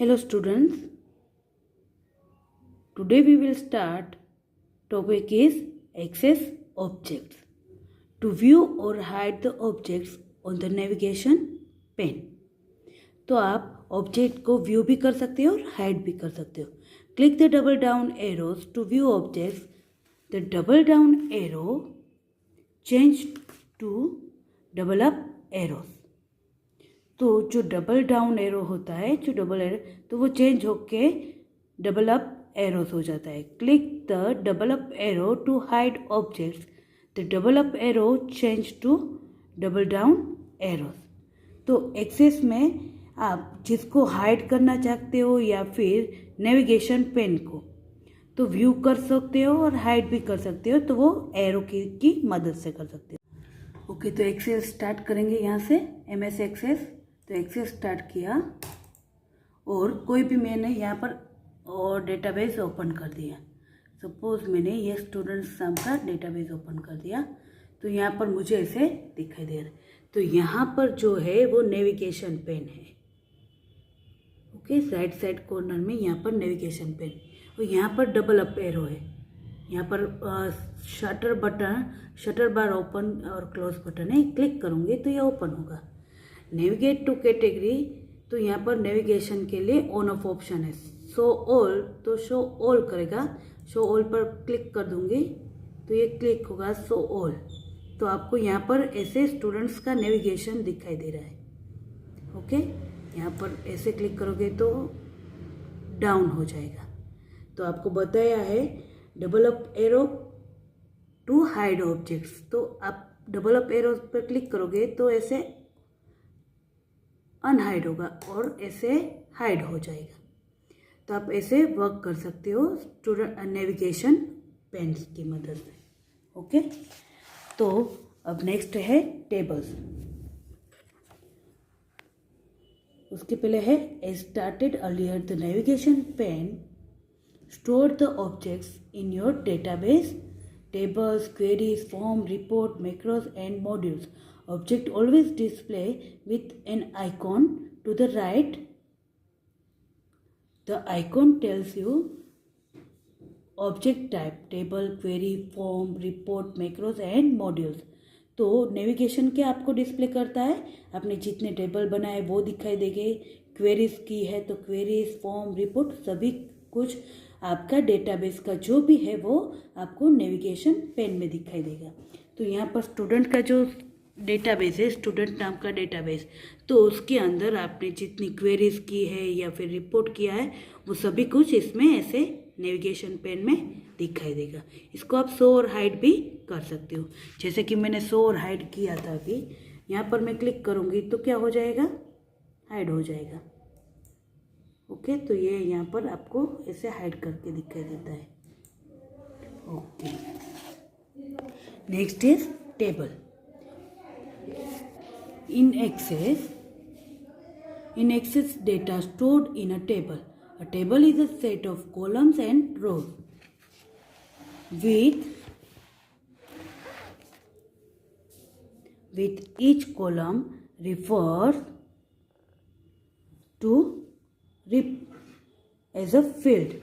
Hello students, today we will start topic is access objects. To view or hide the objects on the navigation pen. तो आप object को view भी कर सकते हो और हाइड भी कर सकते हो. Click the double down arrows to view objects. The double down arrow change to double up arrows. तो जो डबल डाउन एरो होता है, जो डबल एरो, तो वो चेंज होके डबल अप एरोज हो जाता है. Click the double up arrow to hide objects. The double up arrow change to double down arrows. तो एक्सेस में आप जिसको हाइड करना चाहते हो या फिर नेविगेशन पेन को, तो व्यू कर सकते हो और हाइड भी कर सकते हो. तो वो एरो की मदद से कर सकते हो. ओके, तो एक्सेस स्टार्ट करेंगे यहाँ से. MS Access. तो एक्सेस स्टार्ट किया और कोई भी मैंने यहाँ पर और डेटाबेस ओपन कर दिया. सपोज मैंने ये स्टूडेंट्स नाम का डेटाबेस ओपन कर दिया. तो यहाँ पर मुझे ऐसे दिखाई दे रहा है. तो यहाँ पर जो है वो नेविगेशन पेन है. ओके, राइट साइड कॉर्नर में यहाँ पर नेविगेशन पेन और यहाँ पर डबल अप एरो है. यहाँ पर शटर बार ओपन और क्लोज बटन है. क्लिक करूँगी तो ये ओपन होगा. Navigate to category. तो यहाँ पर नेविगेशन के लिए ऑन ऑफ ऑप्शन है. शो ऑल, तो शो ऑल करेगा. शो ऑल पर क्लिक कर दूंगी तो ये क्लिक होगा शो ऑल. तो आपको यहाँ पर ऐसे स्टूडेंट्स का नेविगेशन दिखाई दे रहा है. ओके, यहाँ पर ऐसे क्लिक करोगे तो डाउन हो जाएगा. तो आपको बताया है double up arrow to hide objects. तो आप डबल अप एरो पर क्लिक करोगे तो ऐसे अनहाइड होगा और ऐसे हाइड हो जाएगा. तो आप ऐसे वर्क कर सकते हो स्टूडेंट नेविगेशन पेन्स की मदद से. ओके, तो अब नेक्स्ट है टेबल्स. उसके पहले है as started earlier the navigation pane store the objects in your database. Tables, queries, form, report, macros and modules. Object always display with an icon to the right. The icon tells you object type, table, query, form, report, macros and modules. तो navigation क्या आपको display करता है? आपने जितने table बनाए वो दिखाई देंगे. क्वेरीज की है तो क्वेरीज, फॉर्म, रिपोर्ट सभी कुछ आपका डेटाबेस का जो भी है वो आपको नेविगेशन पेन में दिखाई देगा. तो यहाँ पर स्टूडेंट का जो डेटाबेस है, स्टूडेंट नाम का डेटाबेस, तो उसके अंदर आपने जितनी क्वेरीज की है या फिर रिपोर्ट किया है वो सभी कुछ इसमें ऐसे नेविगेशन पेन में दिखाई देगा. इसको आप शो और हाइड भी कर सकते हो. जैसे कि मैंने शो और हाइड किया था अभी. यहाँ पर मैं क्लिक करूँगी तो क्या हो जाएगा? हाइड हो जाएगा. ओके, तो ये यहाँ पर आपको ऐसे हाइड करके दिखाई देता है. Okay, next is table. In excess data stored in a table. A table is a set of columns and rows with each column refers to as a field.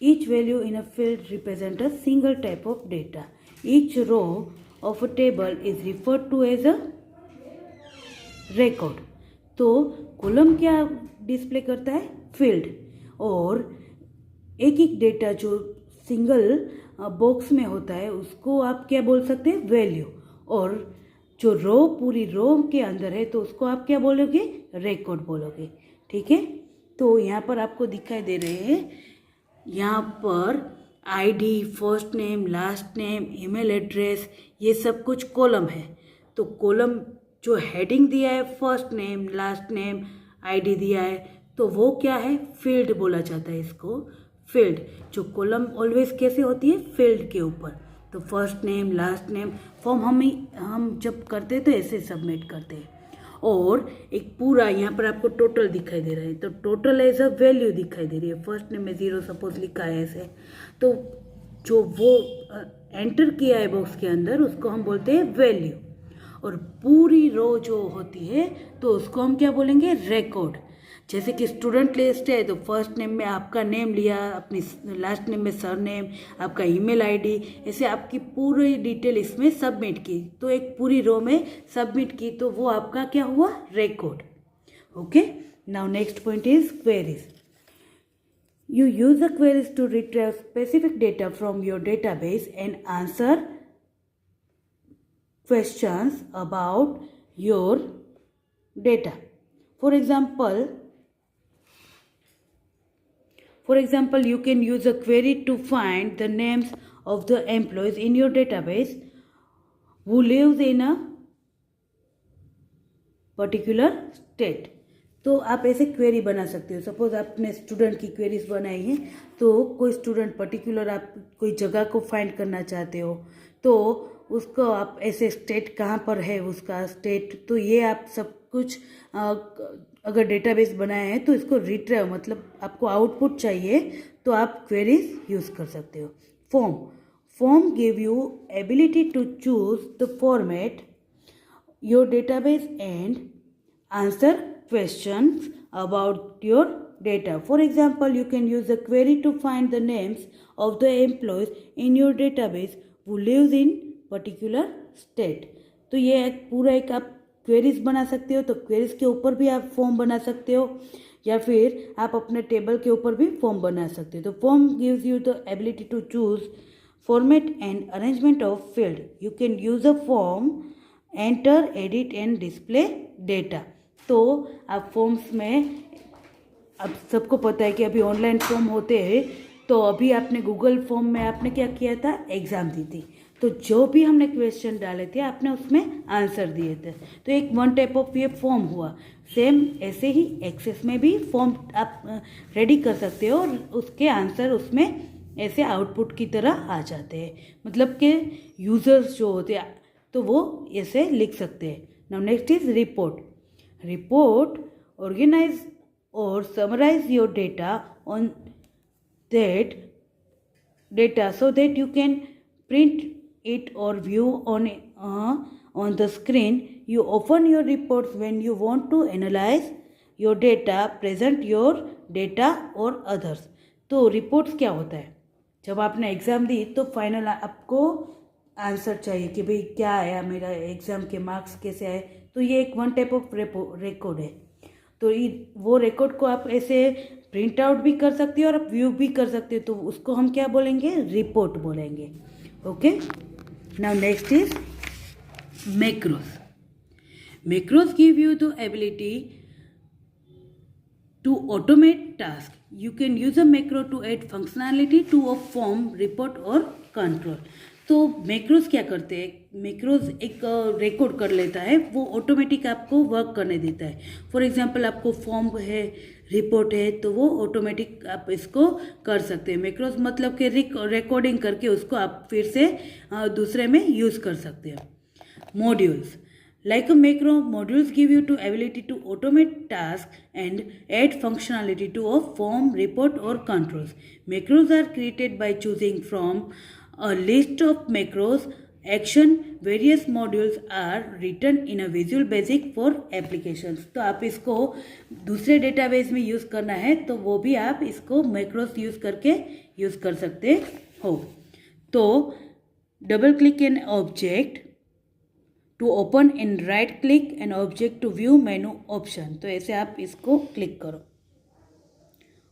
Each value in a field represents a single type of data. Each row of a table is referred to as a record. तो column क्या display करता है? Field. और एक एक data जो single box में होता है उसको आप क्या बोल सकते हैं? वैल्यू. और जो रो पूरी रो के अंदर है तो उसको आप क्या बोलोगे? रिकॉर्ड बोलोगे. ठीक है. तो यहाँ पर आपको दिखाई दे रहे हैं, यहाँ पर ID, first name, last name, email address, ये सब कुछ कॉलम है. तो कॉलम जो हेडिंग दिया है, first name, last name, ID दिया है, तो वो क्या है? फील्ड बोला जाता है इसको. फील्ड. जो कॉलम ऑलवेज कैसे होती है? फील्ड के ऊपर. तो first name, last name, form हम जब करते हैं तो ऐसे सबमिट करते हैं. और एक पूरा यहाँ पर आपको टोटल दिखाई दे रहा है. तो टोटल एज अ वैल्यू दिखाई दे रही है. फर्स्ट नेम में 0 सपोज लिखा है ऐसे. तो जो वो एंटर किया है बॉक्स के अंदर उसको हम बोलते हैं वैल्यू. और पूरी रो जो होती है तो उसको हम क्या बोलेंगे? रिकॉर्ड. जैसे कि स्टूडेंट लिस्ट है तो फर्स्ट नेम में आपका नेम लिया, अपनी लास्ट नेम में सर नेम, आपका ईमेल आईडी, ऐसे आपकी पूरी डिटेल इसमें सबमिट की, तो एक पूरी रो में सबमिट की, तो वो आपका क्या हुआ, record. Okay, now next point is queries. You use the queries to retrieve specific data from your database and answer questions about your data. For example, you can use a query to find the names of the employees in your database who lives in a particular state. तो आप ऐसे query बना सकते हो। Suppose आपने student की queries बनाई है, तो कोई स्टूडेंट पर्टिकुलर आप कोई जगह को फाइंड करना चाहते हो, तो उसको आप ऐसे स्टेट कहाँ पर है उसका स्टेट, तो ये आप सब कुछ अगर डेटाबेस बनाए हैं तो इसको रिट्रीव, मतलब आपको आउटपुट चाहिए तो आप क्वेरीज यूज़ कर सकते हो। Form give you ability to choose the format your database and answer questions about your data. For example, you can use a query to find the names of the employees in your database who lives in particular state. तो ये एक पूरा एक आप queries बना सकते हो, तो क्वेरीज के ऊपर भी आप फॉर्म बना सकते हो, या फिर आप अपने टेबल के ऊपर भी फॉर्म बना सकते हो। तो form gives you the ability to choose format and arrangement of field. You can use a form, enter, edit and display data. तो आप फॉर्म्स में, अब सबको पता है कि अभी ऑनलाइन फॉर्म होते हैं, तो अभी आपने गूगल फॉर्म में आपने क्या किया था, एग्ज़ाम दी थी, तो जो भी हमने क्वेश्चन डाले थे आपने उसमें आंसर दिए थे, तो एक वन टाइप ऑफ ये फॉर्म हुआ। सेम ऐसे ही एक्सेस में भी फॉर्म आप रेडी कर सकते हो और उसके आंसर उसमें ऐसे आउटपुट की तरह आ जाते हैं, मतलब कि यूज़र्स जो होते हैं तो वो ऐसे लिख सकते हैं। Now next is report. Report, organize or summarize your data on that data so that you can print it or view on the screen. You open your reports when you want to analyze your data, present your data or others. तो reports क्या होता है, जब आपने exam दी तो final आपको answer चाहिए कि भाई क्या आया, मेरा एग्ज़ाम के मार्क्स कैसे आए, तो ये एक वन टाइप ऑफ रिकॉर्ड है। तो वो रिकॉर्ड को आप ऐसे प्रिंट आउट भी कर सकते हो और आप व्यू भी कर सकते हो, तो उसको हम क्या बोलेंगे, रिपोर्ट बोलेंगे। Okay, now next is macros. Macros give you the ability to automate task. You can use a macro to add functionality to a form, report or control. तो मैक्रोज क्या करते हैं, मैक्रोज एक रिकॉर्ड कर लेता है, वो ऑटोमेटिक आपको वर्क करने देता है। फॉर एग्जांपल आपको फॉर्म है, रिपोर्ट है, तो वो ऑटोमेटिक आप इसको कर सकते हैं। मैक्रोज मतलब कि रिकॉर्डिंग करके उसको आप फिर से दूसरे में यूज़ कर सकते हैं। Modules, like a macro, modules give you the ability to automate tasks and add functionality to a form, report or controls. Macros are created by choosing from a list of macros action. Various modules are written in a Visual Basic for applications. तो आप इसको दूसरे database में use करना है तो वो भी आप इसको मैक्रोस यूज़ करके यूज़ कर सकते हो। तो double click an object to open in, right click an object to view menu option. तो ऐसे आप इसको क्लिक करो।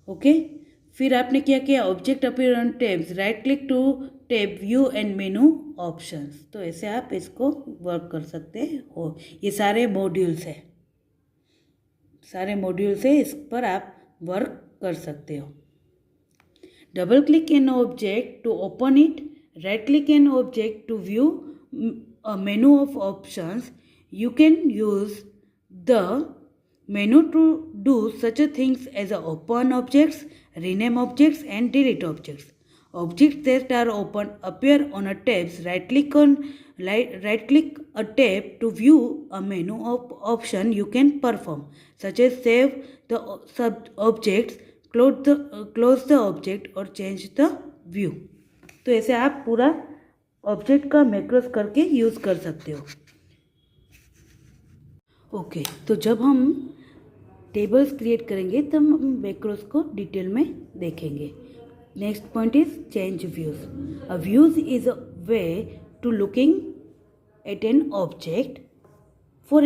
ओके, फिर आपने क्या किया, object appear on tabs, right click to tab view and menu options. तो ऐसे आप इसको वर्क कर सकते हो। ये सारे मॉड्यूल्स है, सारे मॉड्यूल्स है, इस पर आप वर्क कर सकते हो। Double click in object to open it, right click in object to view a menu of options. You can use the menu to do such a things as open objects, rename objects and delete objects. Objects that are open appear on a tabs. Right click a tab to view a menu of option you can perform, such as save the sub objects, close the object or change the view. तो ऐसे आप पूरा object का macros करके use कर सकते हो। Okay, तो जब हम टेबल्स क्रिएट करेंगे तब हम मैक्रोज को डिटेल में देखेंगे। Next point is change views. A views is a way to looking at an object. For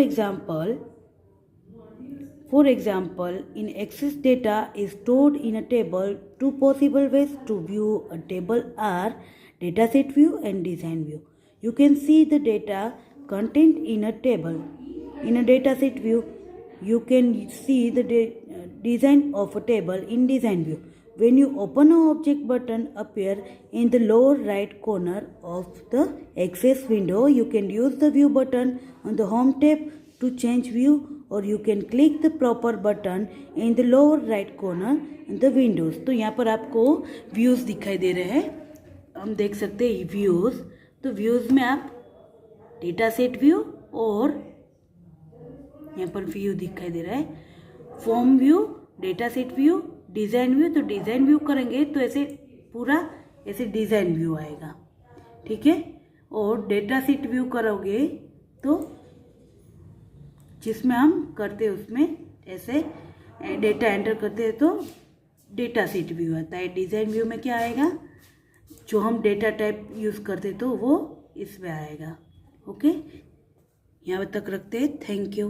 example, in Access data is stored in a table. Two possible ways to view a table are dataset view and design view. You can see the data content in a table. In a dataset view, you can see the design of a table in design view. When you open an object button appear in the lower right corner of the Access window, you can use the view button on the home tab to change view, or you can click the proper button in the lower right corner in the windows. तो यहाँ पर आपको views दिखाई दे रहे हैं, हम देख सकते हैं व्यूज़। तो व्यूज़ में आप डेटा सेट व्यू और यहाँ पर व्यू दिखाई दे रहा है, form view, data set view, design view. तो डिज़ाइन व्यू करेंगे तो ऐसे पूरा ऐसे डिज़ाइन व्यू आएगा, ठीक है। और डेटा सेट व्यू करोगे तो जिसमें हम करते हैं उसमें ऐसे डेटा एंटर करते हैं तो डेटा सेट व्यू आता है। डिज़ाइन व्यू में क्या आएगा, जो हम डेटा टाइप यूज़ करते तो वो इसमें आएगा। ओके, यहाँ तक रखते हैं। Thank you.